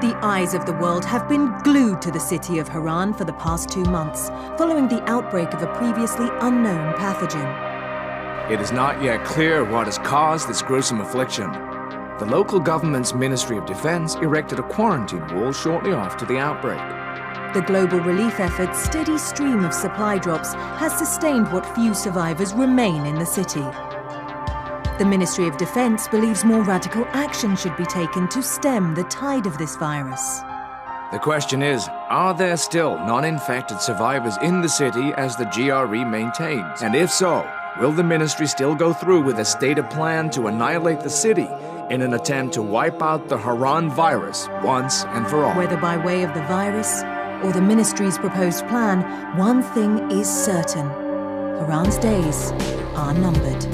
The eyes of the world have been glued to the city of Haran for the past 2 months, following the outbreak of a previously unknown pathogen. It is not yet clear what has caused this gruesome affliction. The local government's Ministry of Defense erected a quarantine wall shortly after the outbreak. The global relief effort's steady stream of supply drops has sustained what few survivors remain in the city. The Ministry of Defense believes more radical action should be taken to stem the tide of this virus. The question is, are there still non-infected survivors in the city as the GRE maintains? And if so, will the ministry still go through with a stated plan to annihilate the city in an attempt to wipe out the Haran virus once and for all? Whether by way of the virus or the ministry's proposed plan, one thing is certain: Haran's days are numbered.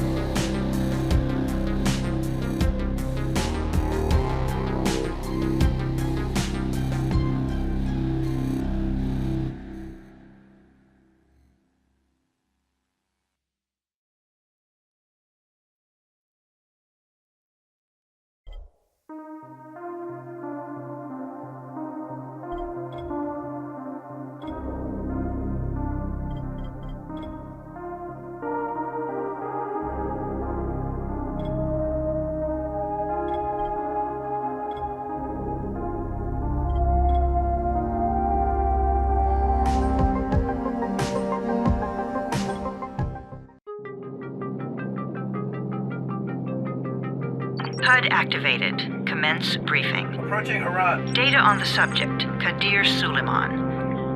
HUD activated. Commence briefing. Approaching Haran. Data on the subject, Kadir Suleiman,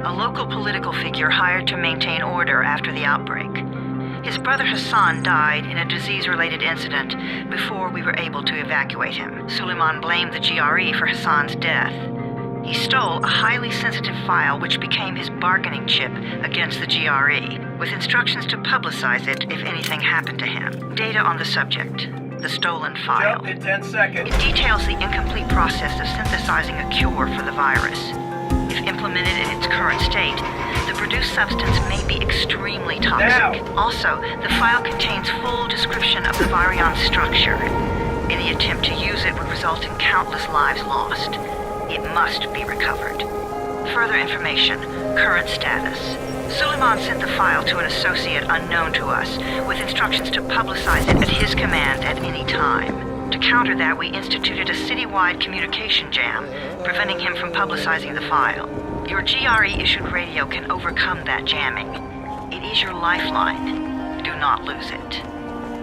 a local political figure hired to maintain order after the outbreak. His brother Hassan died in a disease-related incident before we were able to evacuate him. Suleiman blamed the GRE for Hassan's death. He stole a highly sensitive file which became his bargaining chip against the GRE, with instructions to publicize it if anything happened to him. Data on the subject. The stolen file. Jump in 10 seconds. It details the incomplete process of synthesizing a cure for the virus. If implemented in its current state, the produced substance may be extremely toxic. Now. Also, the file contains full description of the virion's structure. Any attempt to use it would result in countless lives lost. It must be recovered. Further information, current status. Suleiman sent the file to an associate unknown to us, with instructions to publicize it at his command at any time. To counter that, we instituted a citywide communication jam, preventing him from publicizing the file. Your GRE-issued radio can overcome that jamming. It is your lifeline. Do not lose it.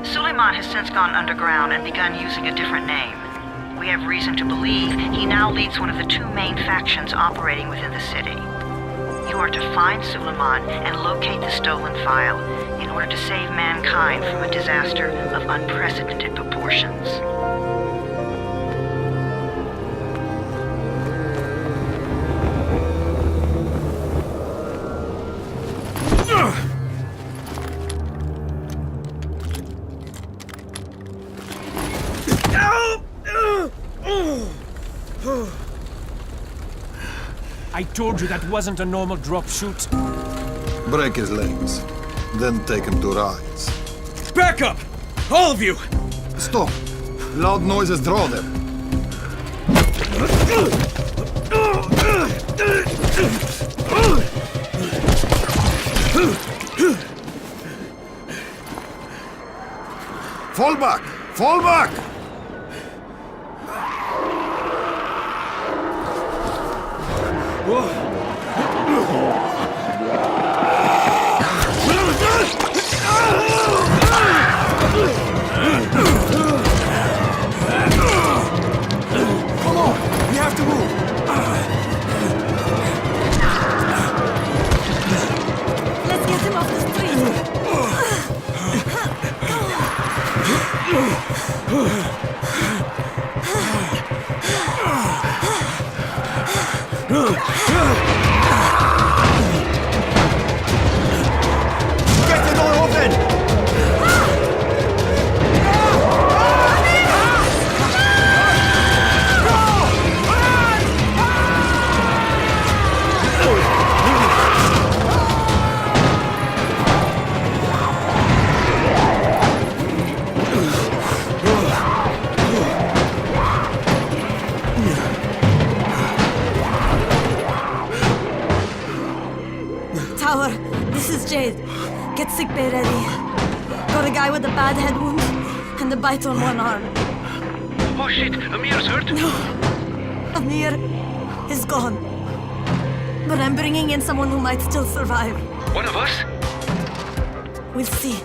Suleiman has since gone underground and begun using a different name. We have reason to believe he now leads one of the 2 main factions operating within the city. You are to find Suleiman and locate the stolen file in order to save mankind from a disaster of unprecedented proportions. I told you that wasn't a normal drop shoot. Break his legs, then take him to rise. Back up! All of you! Stop! Loud noises draw them. Fall back! Fall back! Come on! We have to move! Let's get him off the street! tower. This is Jade. Get sickbay ready. Got a guy with a bad head wound and a bite on one arm. Oh shit, Amir's hurt? No, Amir is gone. But I'm bringing in someone who might still survive. One of us? We'll see.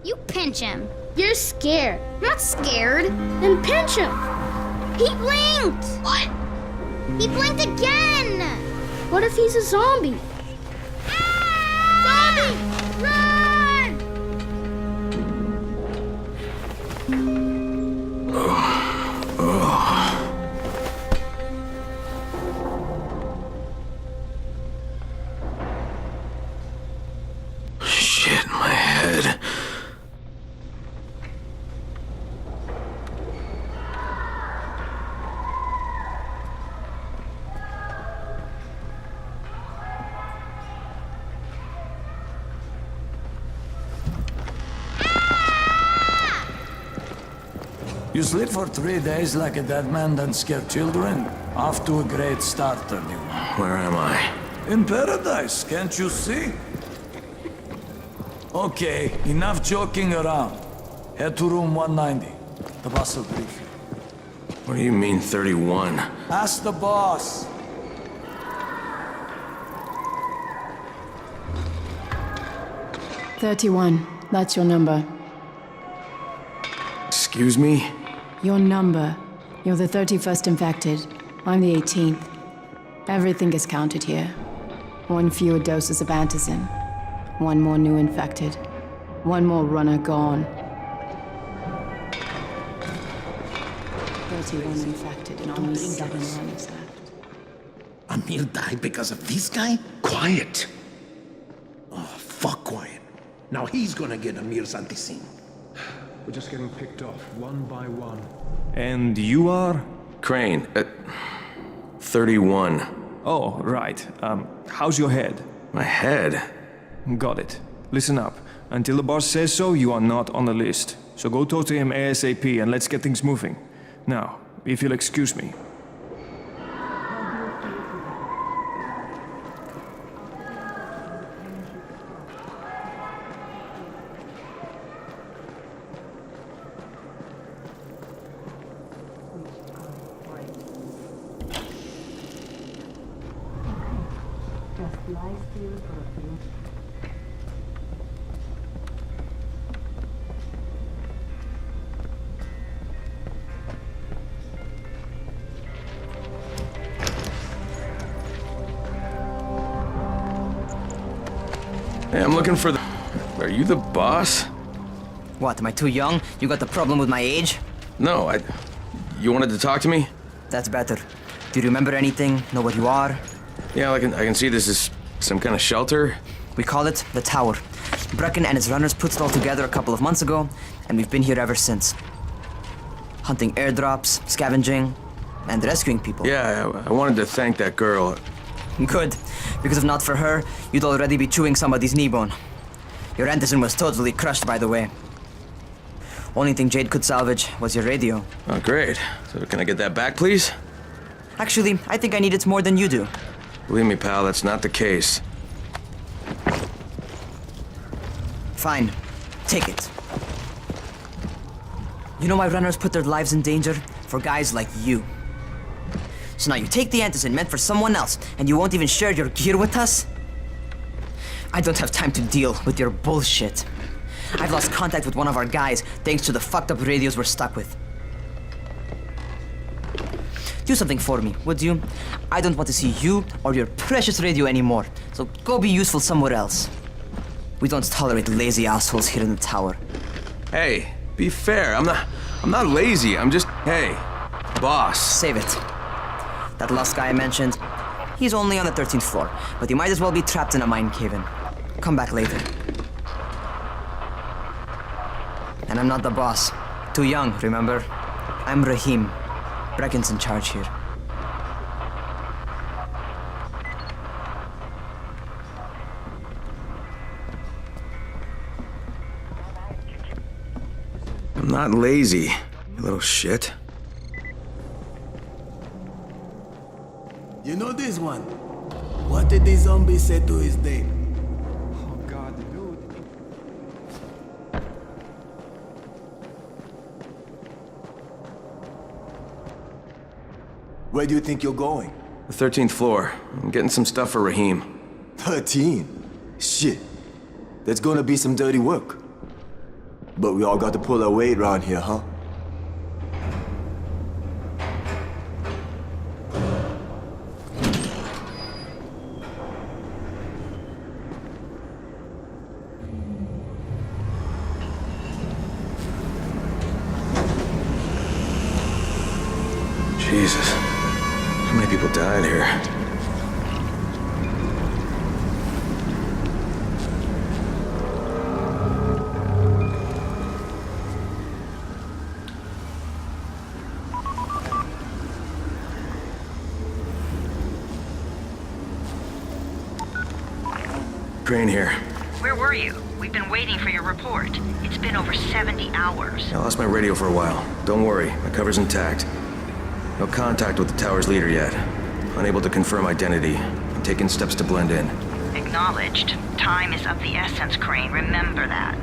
You pinch him. You're scared. I'm not scared. Then pinch him. He blinked! What? He blinked again! What if he's a zombie? Ah! Zombie! Run! Shit, my head. You sleep for 3 days like a dead man, then scare children? Off to a great start, new. Where am I? In paradise, can't you see? Okay, enough joking around. Head to room 190. The boss will brief you. What do you mean 31? Ask the boss. That's your number. Excuse me? Your number. You're the 31st infected. I'm the 18th. Everything is counted here. 1 fewer doses of antizin. 1 more new infected. 1 more runner gone. 31 infected and only 7 runners left. Amir died because of this guy? Quiet. Oh, fuck quiet. Now he's gonna get Amir's antizin. We're just getting picked off, one by one. And you are? Crane, 31. Oh, right. How's your head? My head? Got it. Listen up. Until the boss says so, you are not on the list. So go talk to him ASAP and let's get things moving. Now, if you'll excuse me. Hey, I'm looking for the... Are you the boss? What, am I too young? You got the problem with my age? No, You wanted to talk to me? That's better. Do you remember anything? Know what you are? Yeah, I can see this is some kind of shelter. We call it the Tower. Brecken and his runners put it all together a couple of months ago, and we've been here ever since. Hunting airdrops, scavenging, and rescuing people. Yeah, I wanted to thank that girl. Good, because if not for her, you'd already be chewing somebody's knee bone. Your antizin was totally crushed, by the way. Only thing Jade could salvage was your radio. Oh, great. So can I get that back, please? Actually, I think I need it more than you do. Believe me, pal, that's not the case. Fine. Take it. You know why runners put their lives in danger? For guys like you. So now you take the antizin meant for someone else, and you won't even share your gear with us? I don't have time to deal with your bullshit. I've lost contact with one of our guys thanks to the fucked up radios we're stuck with. Do something for me, would you? I don't want to see you or your precious radio anymore, so go be useful somewhere else. We don't tolerate lazy assholes here in the tower. Hey, be fair. I'm not lazy. I'm just, hey, boss. Save it. That last guy I mentioned, he's only on the 13th floor, but he might as well be trapped in a mine cave-in. Come back later. And I'm not the boss. Too young, remember? I'm Rahim. Brecken's in charge here. I'm not lazy, you little shit. You know this one? What did the zombie say to his date? Oh god, dude. Where do you think you're going? The 13th floor. I'm getting some stuff for Raheem. 13? Shit. That's gonna be some dirty work. But we all got to pull our weight around here, huh? Jesus. How many people died here? Crane here. Where were you? We've been waiting for your report. It's been over 70 hours. I lost my radio for a while. Don't worry, my cover's intact. No contact with the tower's leader yet. Unable to confirm identity. I'm taking steps to blend in. Acknowledged. Time is of the essence, Crane. Remember that.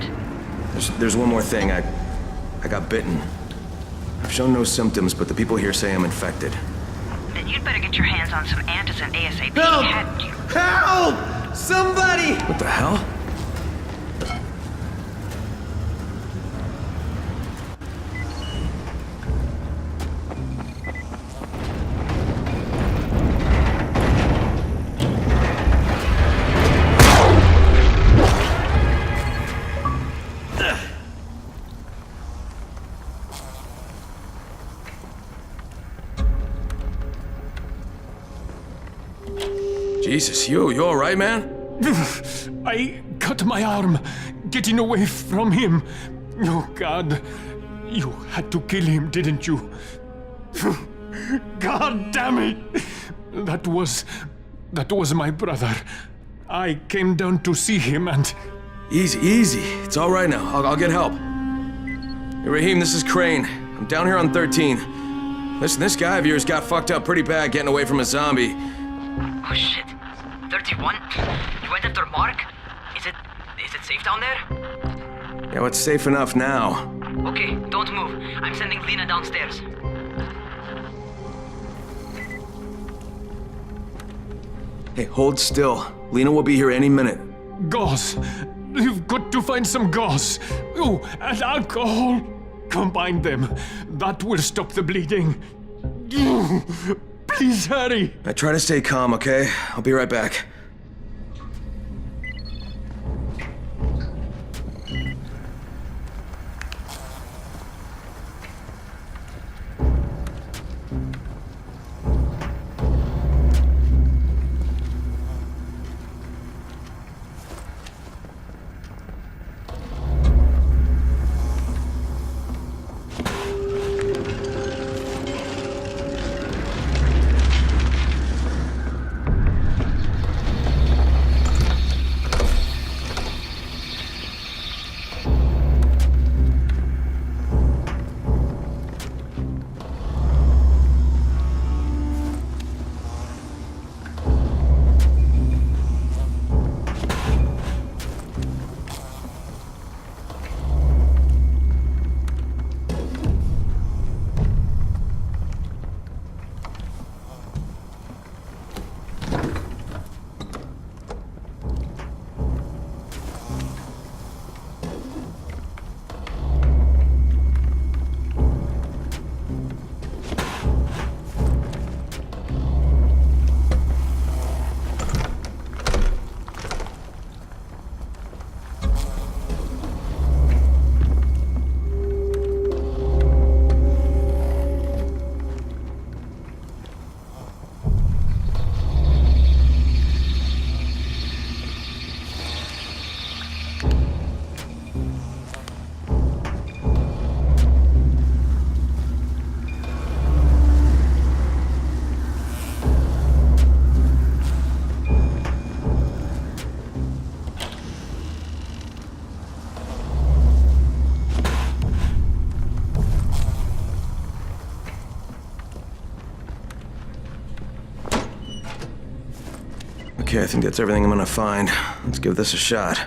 There's one more thing. I got bitten. I've shown no symptoms, but the people here say I'm infected. Then you'd better get your hands on some antizin ASAP. Help! Hadn't you? Help! Somebody! What the hell? Jesus, you all right, man? I cut my arm, getting away from him. Oh, God. You had to kill him, didn't you? God damn it! That was my brother. I came down to see him and... Easy. It's all right now. I'll get help. Hey, Raheem, this is Crane. I'm down here on 13. Listen, this guy of yours got fucked up pretty bad getting away from a zombie. Oh shit. 31? You went after Mark? Is it safe down there? Yeah, well, it's safe enough now. Okay, don't move. I'm sending Lena downstairs. Hey, hold still. Lena will be here any minute. Gauze. You've got to find some gauze. Oh, and alcohol. Combine them. That will stop the bleeding. Please hurry. I try to stay calm, okay? I'll be right back. Okay, I think that's everything I'm gonna find. Let's give this a shot.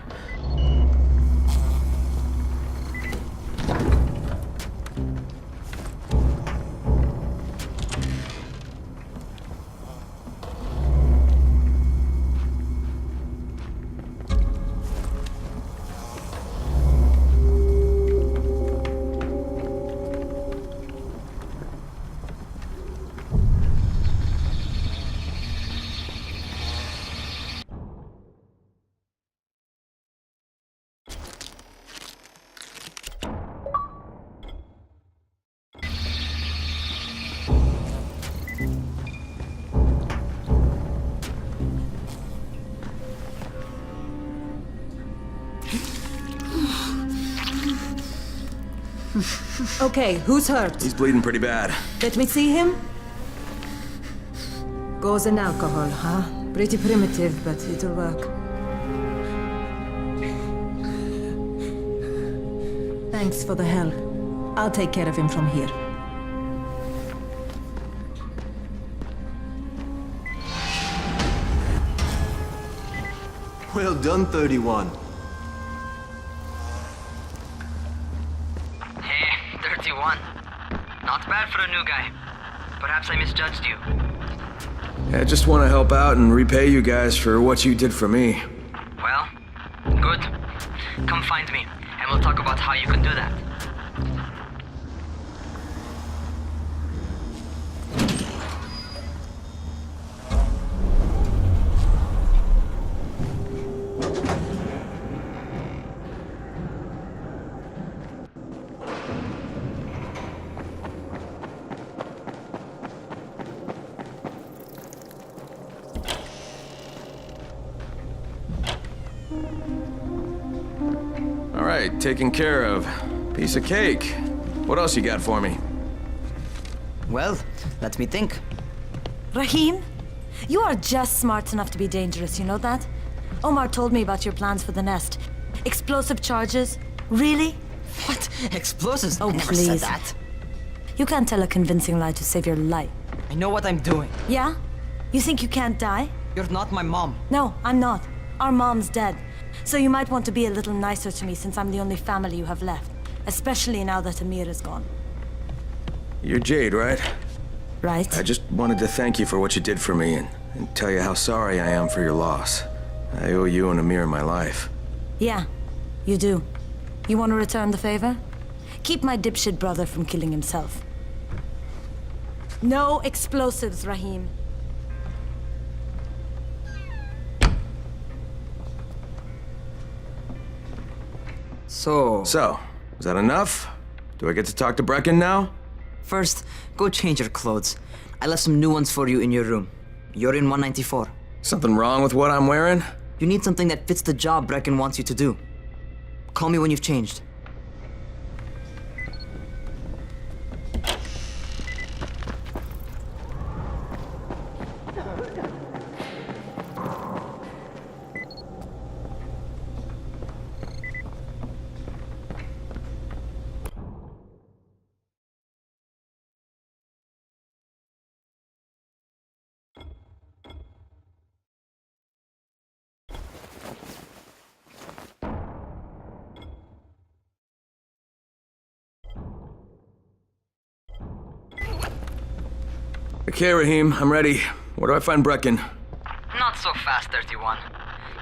Okay, who's hurt? He's bleeding pretty bad. Let me see him. Gauze and alcohol, huh? Pretty primitive, but it'll work. Thanks for the help. I'll take care of him from here. Well done, 31. Hey, 31. Not bad for a new guy. Perhaps I misjudged you. Yeah, I just want to help out and repay you guys for what you did for me. Well, good. Come find me, and we'll talk about how you can do that. Alright, taken care of. Piece of cake. What else you got for me? Well, let me think. Rahim, you are just smart enough to be dangerous, you know that? Omar told me about your plans for the nest. Explosive charges? Really? What? Explosives? Oh, I never please. said that. You can't tell a convincing lie to save your life. I know what I'm doing. Yeah? You think you can't die? You're not my mom. No, I'm not. Our mom's dead. So you might want to be a little nicer to me since I'm the only family you have left. Especially now that Amir is gone. You're Jade, right? Right. I just wanted to thank you for what you did for me and tell you how sorry I am for your loss. I owe you and Amir my life. Yeah, you do. You want to return the favor? Keep my dipshit brother from killing himself. No explosives, Rahim. So, is that enough? Do I get to talk to Brecken now? First, go change your clothes. I left some new ones for you in your room. You're in 194. Something wrong with what I'm wearing? You need something that fits the job Brecken wants you to do. Call me when you've changed. Okay, Rahim, I'm ready. Where do I find Brecken? Not so fast, 31.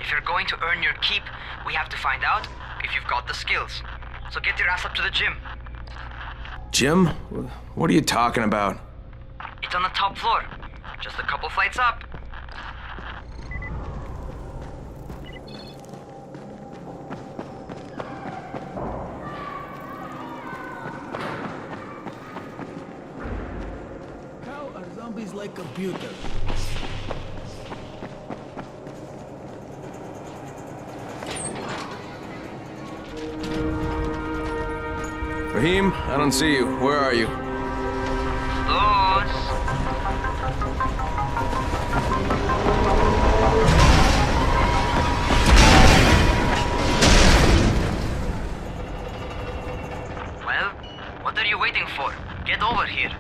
If you're going to earn your keep, we have to find out if you've got the skills. So get your ass up to the gym. Gym? What are you talking about? It's on the top floor. Just a couple flights up. How are zombies like computers? Rahim, I don't see you. Where are you? Those. Well, what are you waiting for? Get over here.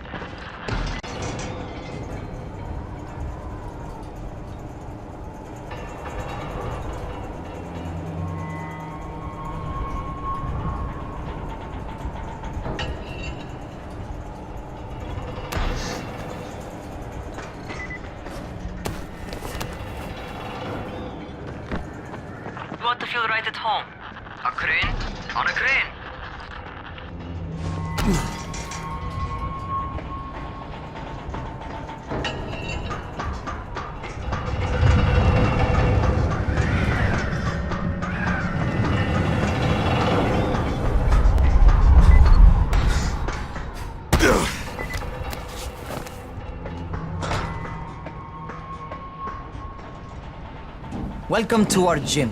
to feel right at home. A crane on a crane. Welcome to our gym.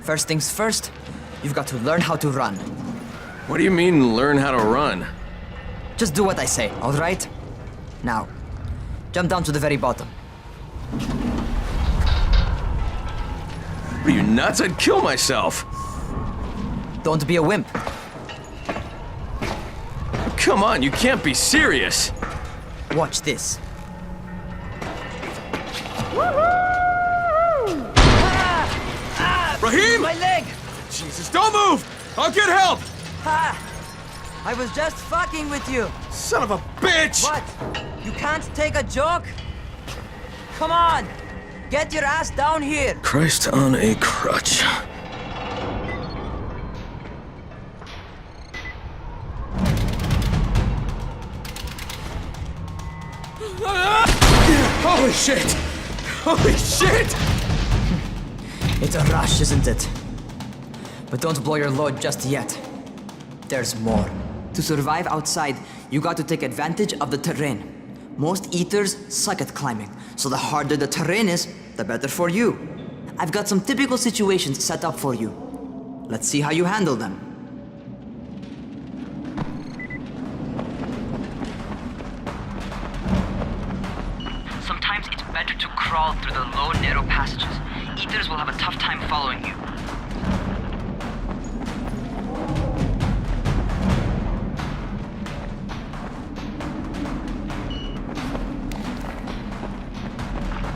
First things first, you've got to learn how to run. What do you mean, learn how to run? Just do what I say, all right? Now, jump down to the very bottom. Are you nuts? I'd kill myself. Don't be a wimp. Come on, you can't be serious. Watch this. Raheem! My leg! Jesus, don't move! I'll get help! Ha! I was just fucking with you. Son of a bitch! What? You can't take a joke? Come on! Get your ass down here! Christ on a crutch. Holy shit! Holy shit! It's a rush, isn't it? But don't blow your load just yet. There's more. To survive outside, you got to take advantage of the terrain. Most eaters suck at climbing, so the harder the terrain is, the better for you. I've got some typical situations set up for you. Let's see how you handle them. Sometimes it's better to crawl through the low, narrow passages. Eaters will have a tough time following you.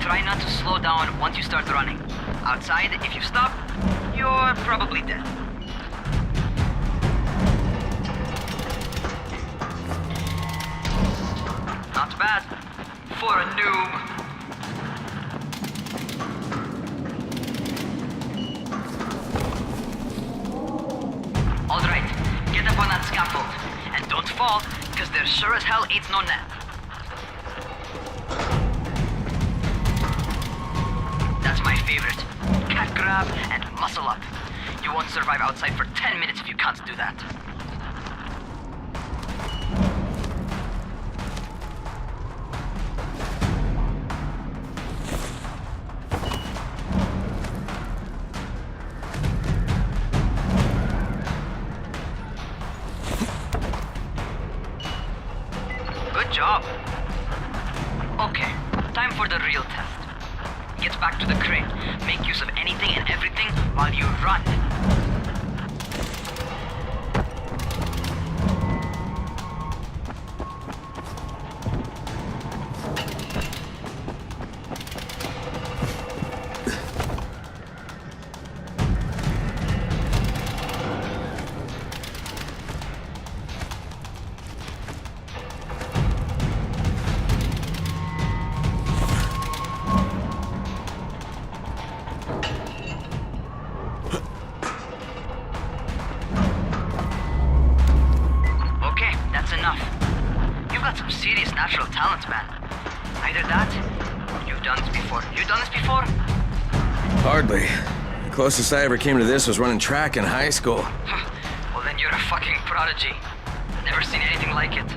Try not to slow down once you start running. Outside, if you stop, you're probably dead. Not bad for a noob. All right, get up on that scaffold. And don't fall, because there sure as hell ain't no nap. That's my favorite. Cat grab and muscle up. You won't survive outside for 10 minutes if you can't do that. Good job. Okay, time for the real test. Get back to the crane. Make use of anything and everything while you run. Some serious natural talent, man. Either that, or you've done this before. You done this before? Hardly. The closest I ever came to this was running track in high school. Well, then you're a fucking prodigy. Never seen anything like it.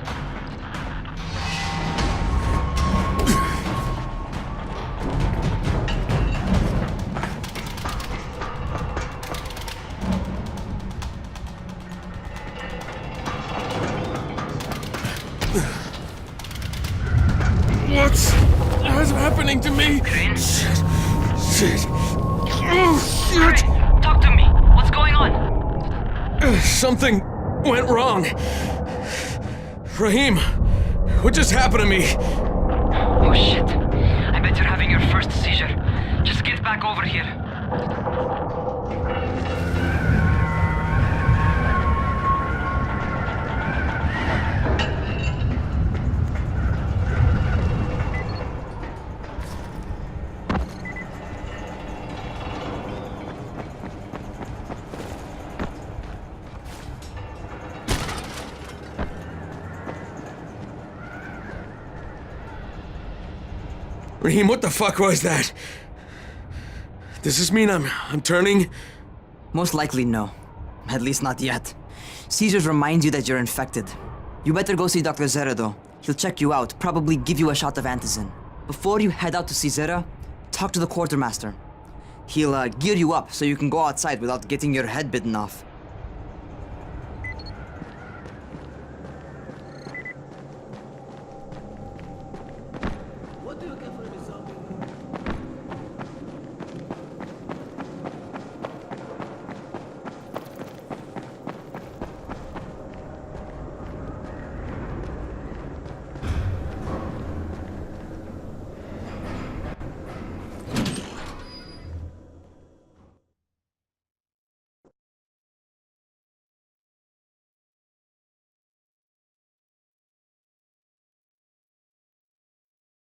What's happening to me? Crane? Shit. Oh, shit. Crane, talk to me. What's going on? Something went wrong. Raheem, what just happened to me? Oh shit. I bet you're having your first seizure. Just get back over here. Raheem, what the fuck was that? Does this mean I'm turning? Most likely no. At least not yet. Caesars reminds you that you're infected. You better go see Dr. Zera though. He'll check you out, probably give you a shot of antizin. Before you head out to see Zera, talk to the quartermaster. He'll gear you up so you can go outside without getting your head bitten off.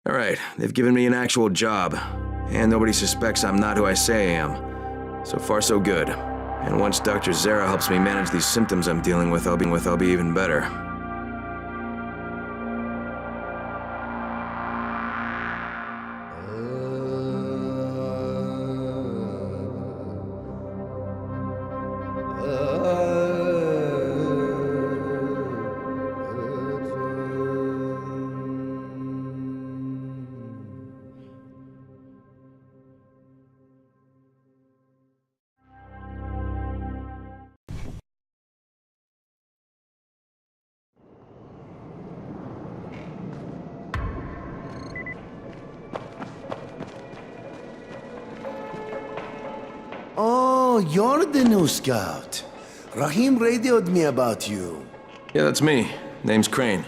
All right, they've given me an actual job, and nobody suspects I'm not who I say I am. So far, so good. And once Dr. Zera helps me manage these symptoms I'm dealing with, I'll be even better. Oh, you're the new scout. Raheem radioed me about you. Yeah, that's me. Name's Crane.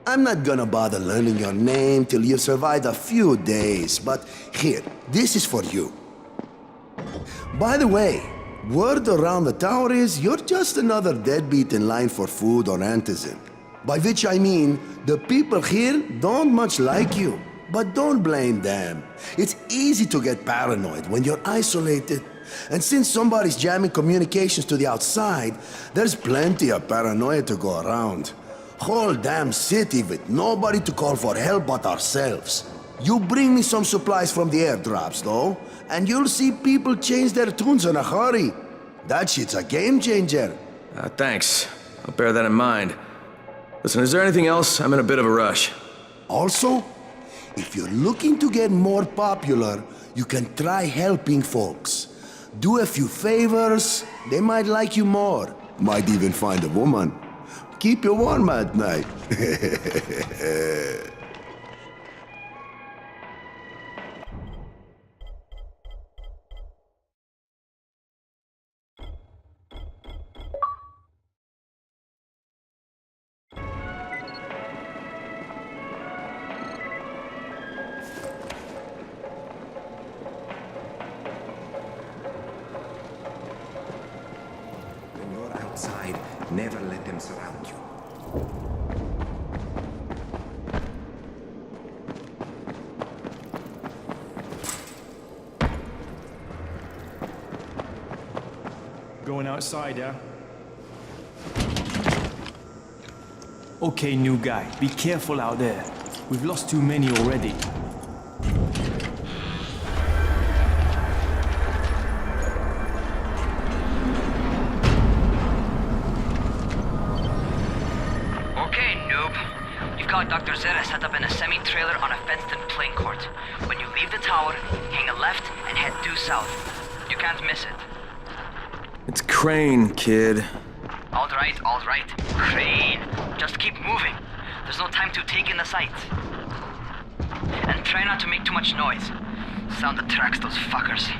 I'm not gonna bother learning your name till you've survived a few days, but here, this is for you. By the way, word around the tower is you're just another deadbeat in line for food or antizin. By which I mean, the people here don't much like you. But don't blame them. It's easy to get paranoid when you're isolated. And since somebody's jamming communications to the outside, there's plenty of paranoia to go around. Whole damn city with nobody to call for help but ourselves. You bring me some supplies from the airdrops, though, and you'll see people change their tunes in a hurry. That shit's a game changer. Thanks. I'll bear that in mind. Listen, is there anything else? I'm in a bit of a rush. Also, if you're looking to get more popular, you can try helping folks. Do a few favors, they might like you more. Might even find a woman. Keep you warm at night. Never let them surround you. Going outside, yeah? Okay, new guy, be careful out there. We've lost too many already. Dr. Zera set up in a semi-trailer on a fenced-in playing court. When you leave the tower, hang a left and head due south. You can't miss it. It's Crane, kid. All right. Crane. Just keep moving. There's no time to take in the sights. And try not to make too much noise. Sound attracts those fuckers.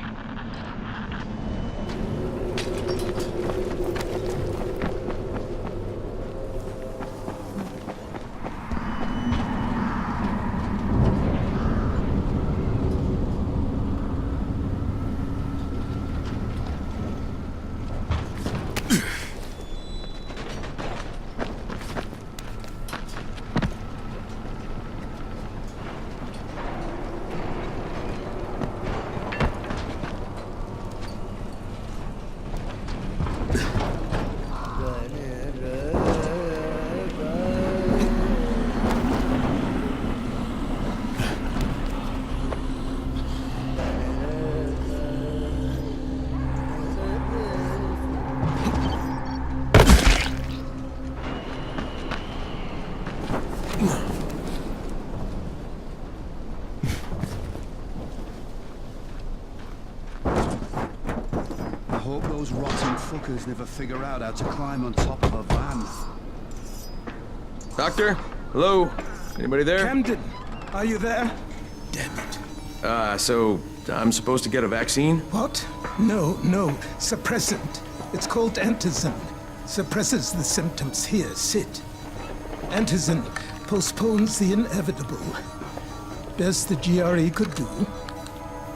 those rotten fuckers never figure out how to climb on top of a van. Doctor? Hello? Anybody there? Camden, are you there? Damn it. So I'm supposed to get a vaccine? What? No, suppressant. It's called antizin. Suppresses the symptoms. Here, sit. Antizin postpones the inevitable. Best the GRE could do.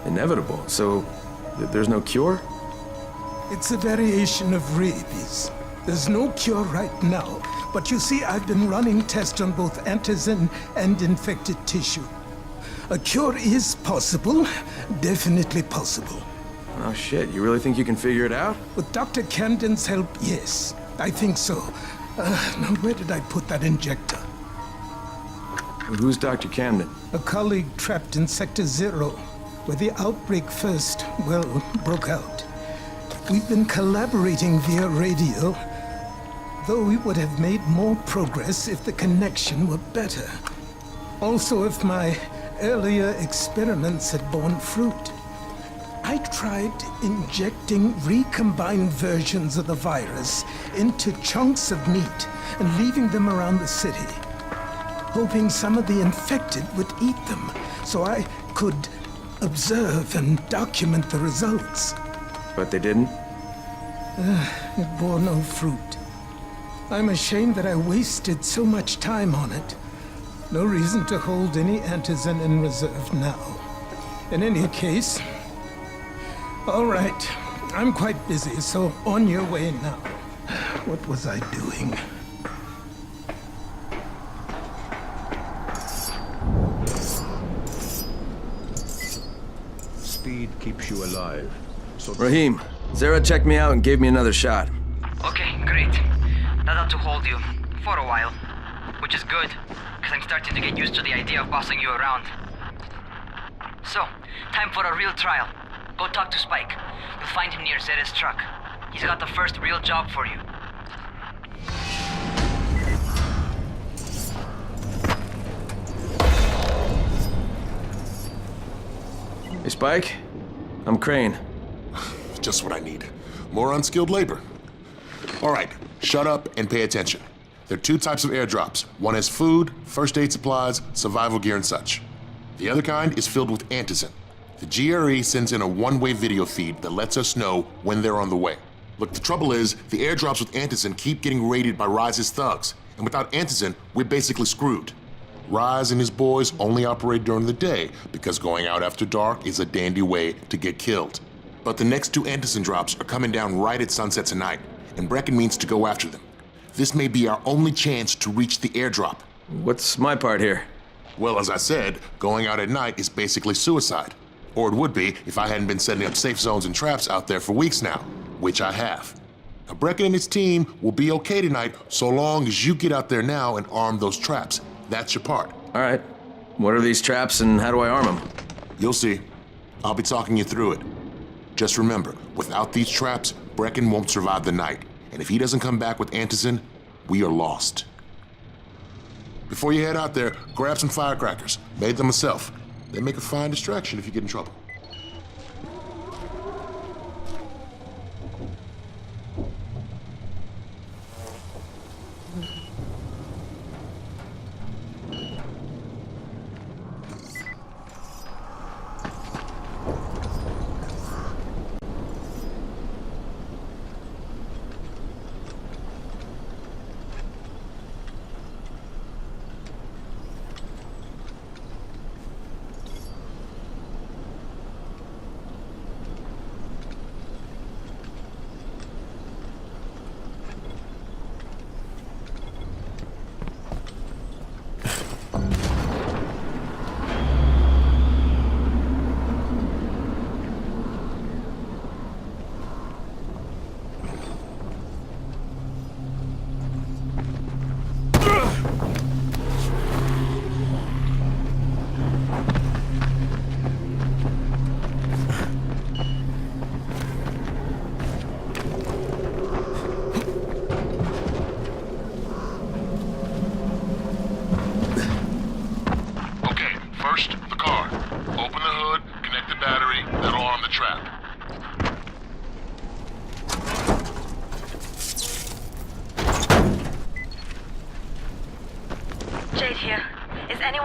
Inevitable? So there's no cure? It's a variation of rabies. There's no cure right now, but you see, I've been running tests on both antizin and infected tissue. A cure is possible, definitely possible. Oh shit, you really think you can figure it out? With Dr. Camden's help, yes. I think so. Now where did I put that injector? Who's Dr. Camden? A colleague trapped in Sector 0, where the outbreak first, broke out. We've been collaborating via radio, though we would have made more progress if the connection were better. Also, if my earlier experiments had borne fruit. I tried injecting recombined versions of the virus into chunks of meat and leaving them around the city, hoping some of the infected would eat them so I could observe and document the results. But they didn't? It bore no fruit. I'm ashamed that I wasted so much time on it. No reason to hold any antizin in reserve now. In any case, all right, I'm quite busy, so on your way now. What was I doing? Speed keeps you alive. So Rahim, Zara checked me out and gave me another shot. Okay, great. That ought to hold you. For a while. Which is good, because I'm starting to get used to the idea of bossing you around. So, time for a real trial. Go talk to Spike. You'll find him near Zera's truck. He's got the first real job for you. Hey, Spike. I'm Crane. Just what I need. More unskilled labor. All right, shut up and pay attention. There are two types of airdrops. One has food, first aid supplies, survival gear, and such. The other kind is filled with antizin. The GRE sends in a one-way video feed that lets us know when they're on the way. Look, the trouble is, the airdrops with antizin keep getting raided by Rise's thugs, and without antizin, we're basically screwed. Rise and his boys only operate during the day because going out after dark is a dandy way to get killed. But the next two antizin drops are coming down right at sunset tonight, and Brecken means to go after them. This may be our only chance to reach the airdrop. What's my part here? Well, as I said, going out at night is basically suicide. Or it would be if I hadn't been setting up safe zones and traps out there for weeks now, which I have. Now, Brecken and his team will be okay tonight so long as you get out there now and arm those traps. That's your part. All right. What are these traps and how do I arm them? You'll see. I'll be talking you through it. Just remember, without these traps, Brecken won't survive the night. And if he doesn't come back with antizin, we are lost. Before you head out there, grab some firecrackers. Made them myself. They make a fine distraction if you get in trouble.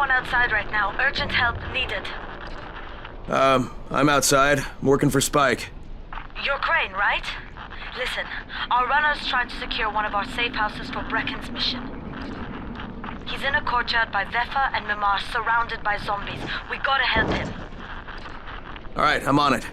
anyone outside right now? Urgent help needed. I'm outside. I'm working for Spike. You're Crane, right? Listen, our runner's trying to secure one of our safe houses for Brecken's mission. He's in a courtyard by Vefa and Mimar, surrounded by zombies. We gotta help him. Alright, I'm on it.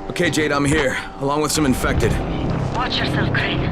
Okay, Jade, I'm here, along with some infected. Watch yourself, Crane.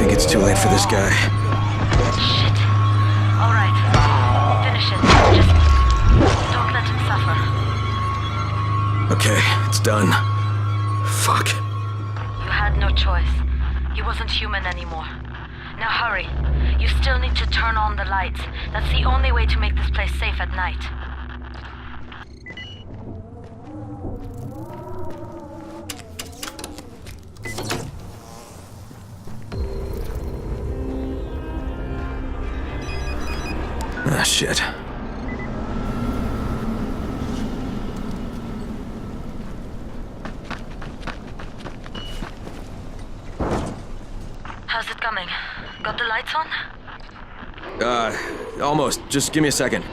It's too late for this guy. Shit. All right. Finish it. Just don't let him suffer. Okay, it's done. Fuck. You had no choice. He wasn't human anymore. Now hurry. You still need to turn on the lights. That's the only way to make this place safe at night. Ah, shit. How's it coming? Got the lights on? Almost. Just give me a second.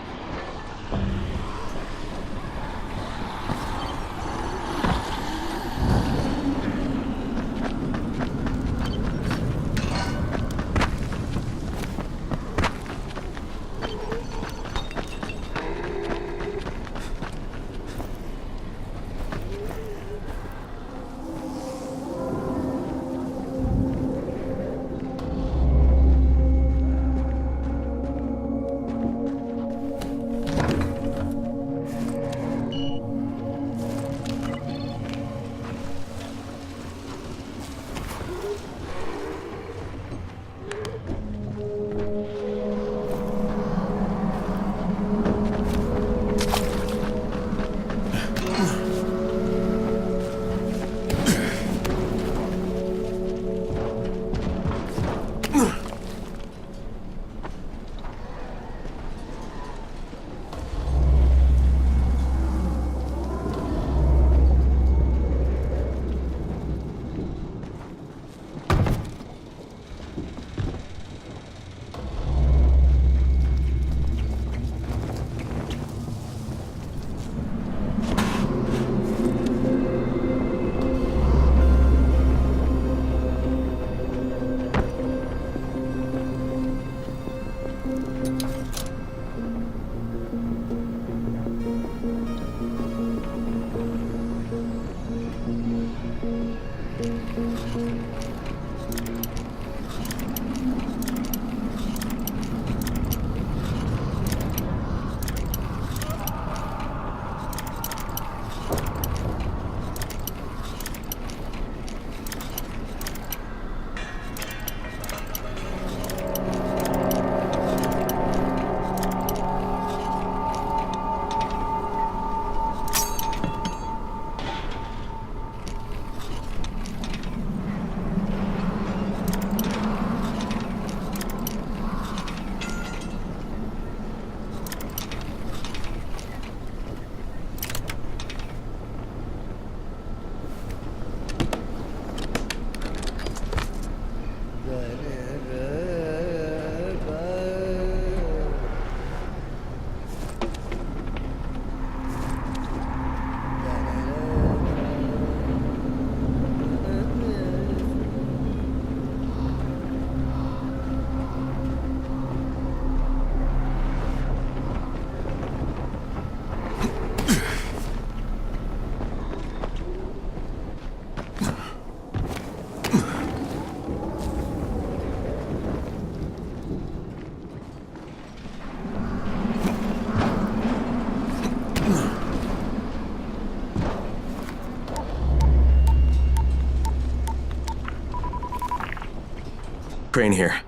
Crane here.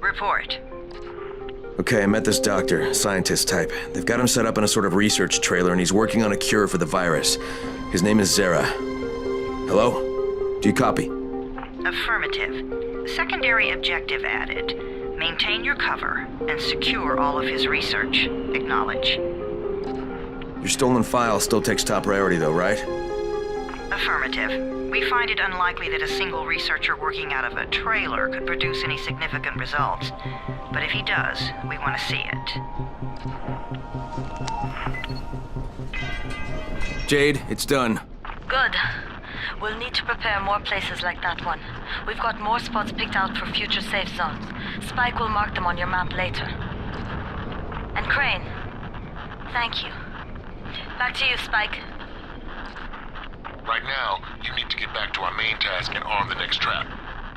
Report. Okay, I met this doctor, scientist type. They've got him set up in a sort of research trailer, and he's working on a cure for the virus. His name is Zera. Hello? Do you copy? Affirmative. Secondary objective added. Maintain your cover and secure all of his research. Acknowledge. Your stolen file still takes top priority though, right? Affirmative. We find it unlikely that a single researcher working out of a trailer could produce any significant results. But if he does, we want to see it. Jade, it's done. Good. We'll need to prepare more places like that one. We've got more spots picked out for future safe zones. Spike will mark them on your map later. And Crane, thank you. Back to you, Spike. Right now, you need to get back to our main task and arm the next trap.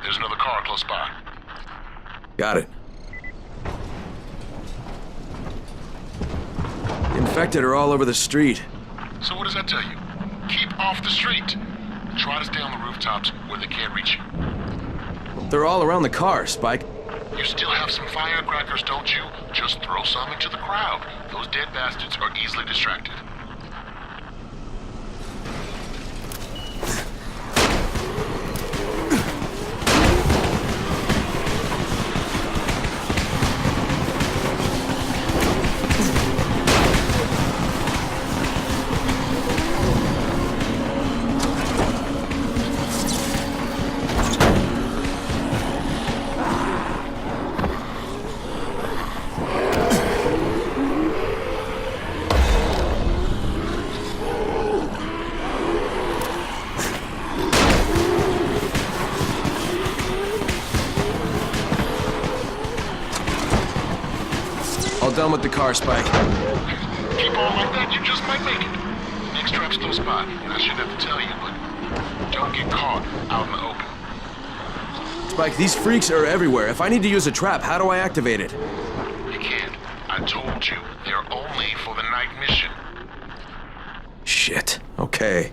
There's another car close by. Got it. The infected are all over the street. So what does that tell you? Keep off the street. Try to stay on the rooftops where they can't reach you. They're all around the car, Spike. You still have some firecrackers, don't you? Just throw some into the crowd. Those dead bastards are easily distracted. All done with the car, Spike. Keep on like that, you just might make it. Next trap's close by, and I shouldn't have to tell you, but don't get caught out in the open. Spike, these freaks are everywhere. If I need to use a trap, how do I activate it? You can't. I told you, they're only for the night mission. Shit. Okay.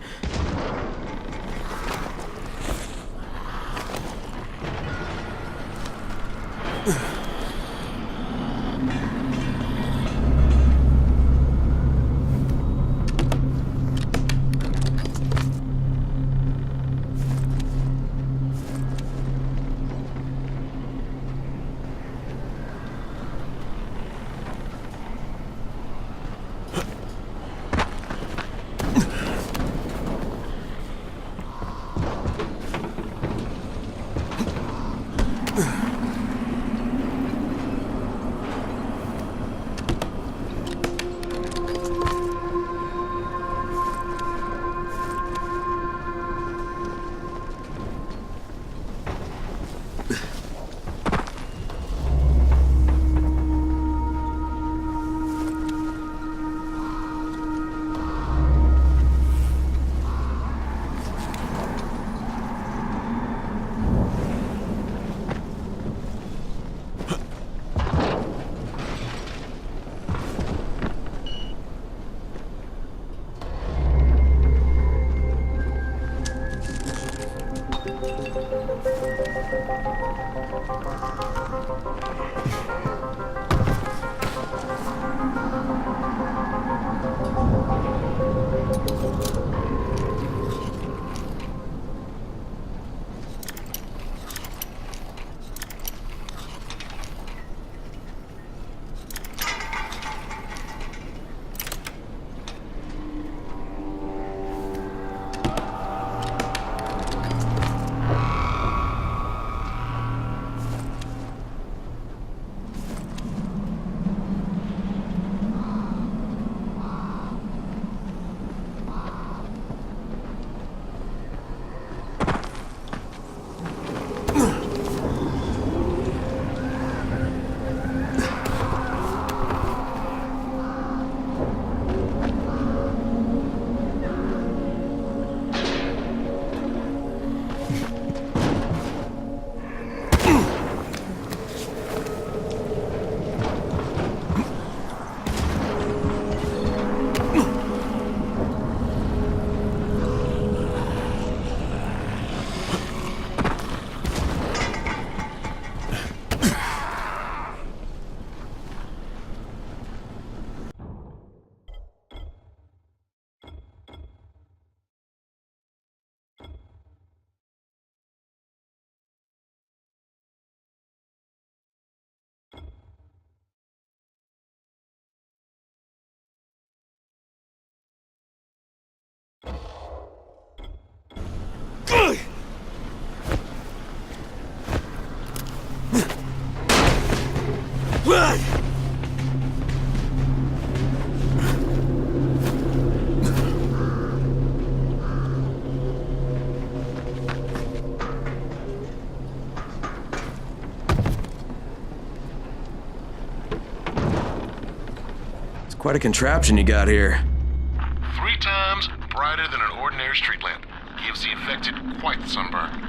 It's quite a contraption you got here. 3 times brighter than an ordinary street lamp. Gives the infected quite the sunburn.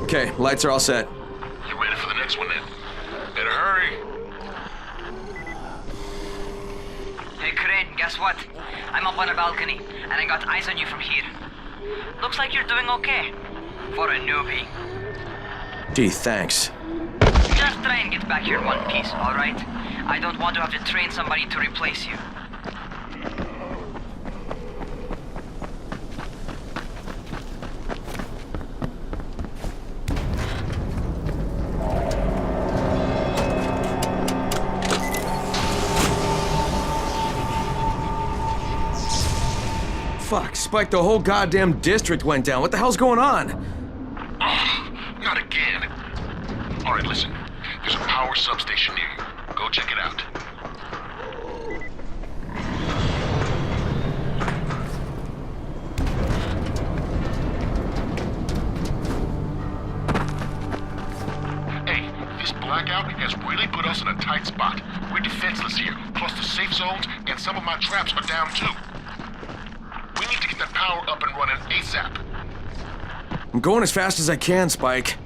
Okay, lights are all set. You ready for the next one then? Better hurry. Hey, Crane, guess what? I'm up on a balcony, and I got eyes on you from here. Looks like you're doing okay. For a newbie. Gee, thanks. Just Just try and get back here in one piece, alright? I don't want to have to train somebody to replace you. Fuck, Spike, the whole goddamn district went down. What the hell's going on? Not again. Alright, listen. There's a power substation near you. Go check it out. Hey, this blackout has really put us in a tight spot. We're defenseless here. Plus the safe zones and some of my traps are down too. We need to get that power up and running ASAP. I'm going as fast as I can, Spike.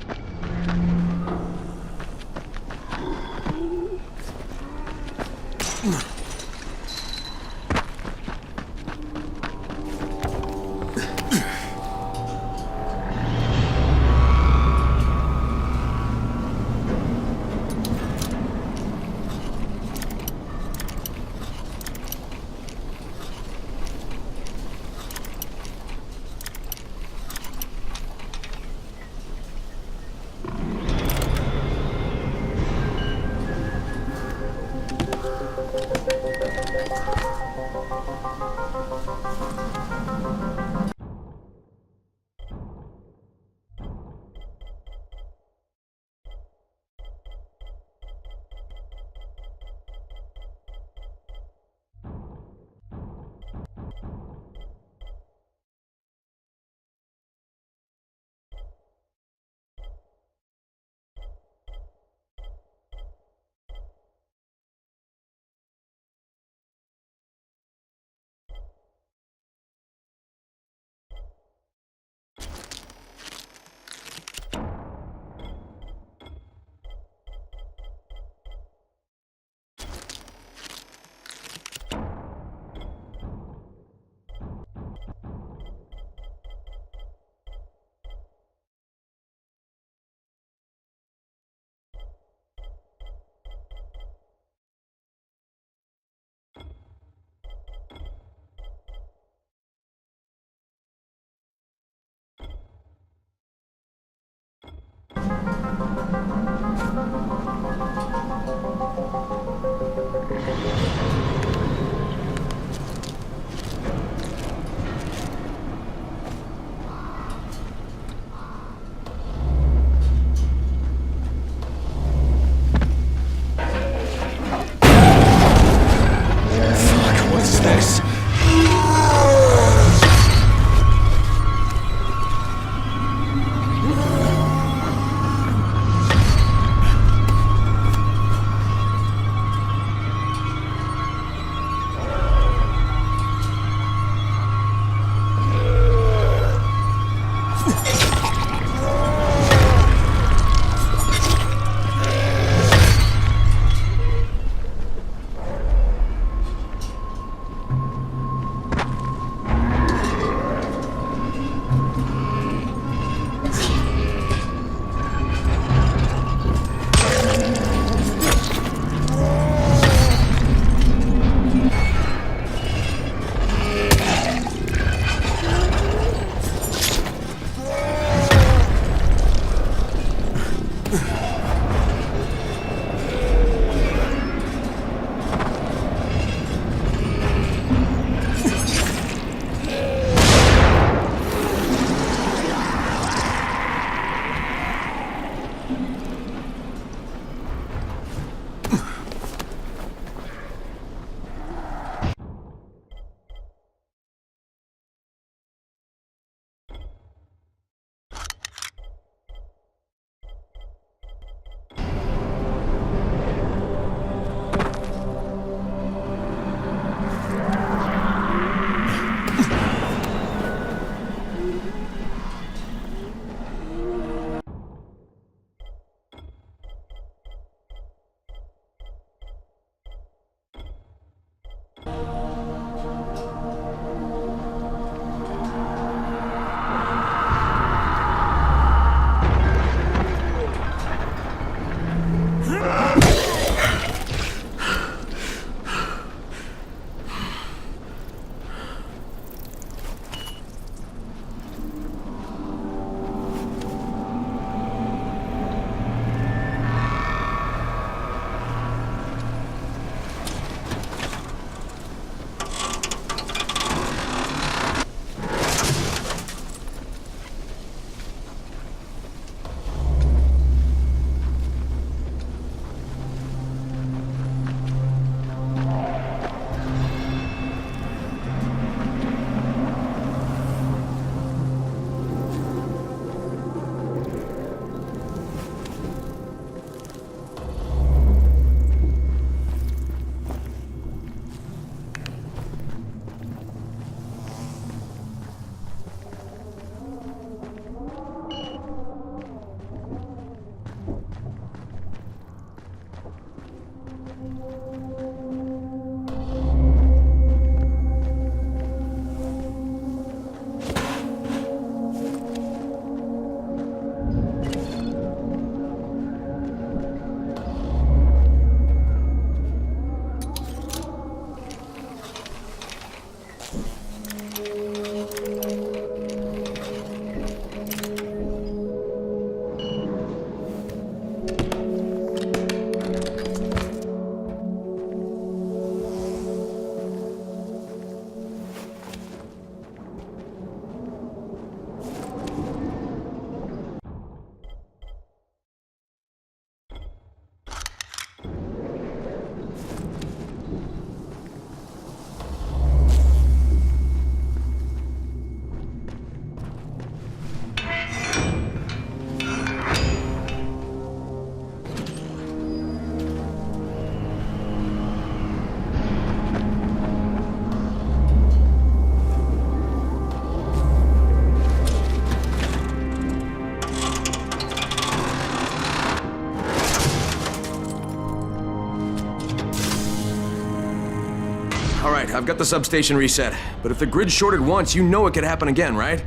All right, I've got the substation reset. But if the grid shorted once, you know it could happen again, right?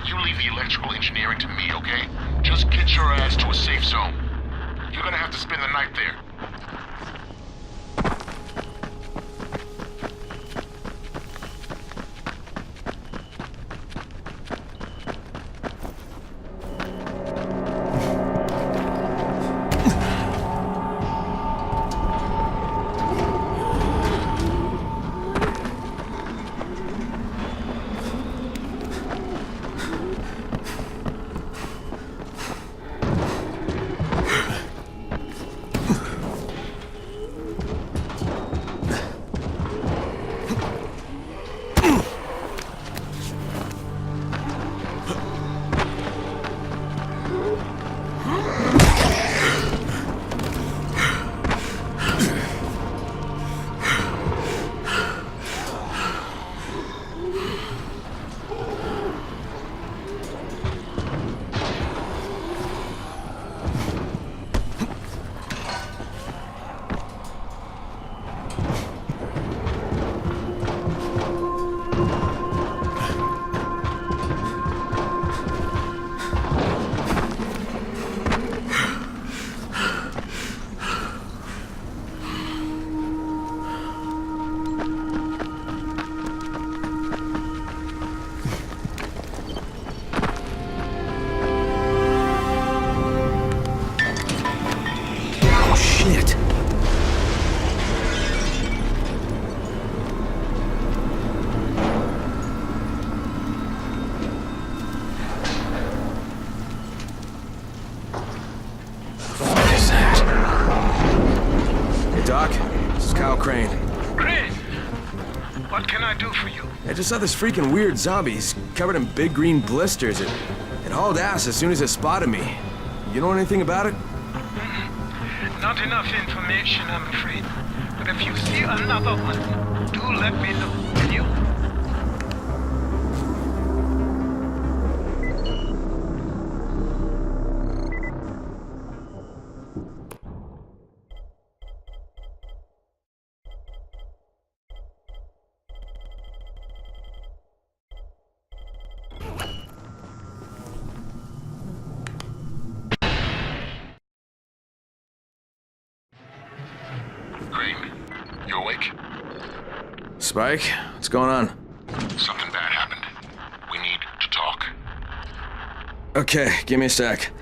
You leave the electrical engineering to me, okay? Just get your ass to a safe zone. You're gonna have to spend the night there. I just saw this freaking weird zombie. He's covered in big green blisters. It hauled ass as soon as it spotted me. You know anything about it? Not enough information, I'm afraid. But if you see another one, do let me know, will you? Spike, what's going on? Something bad happened. We need to talk. Okay, give me a sec.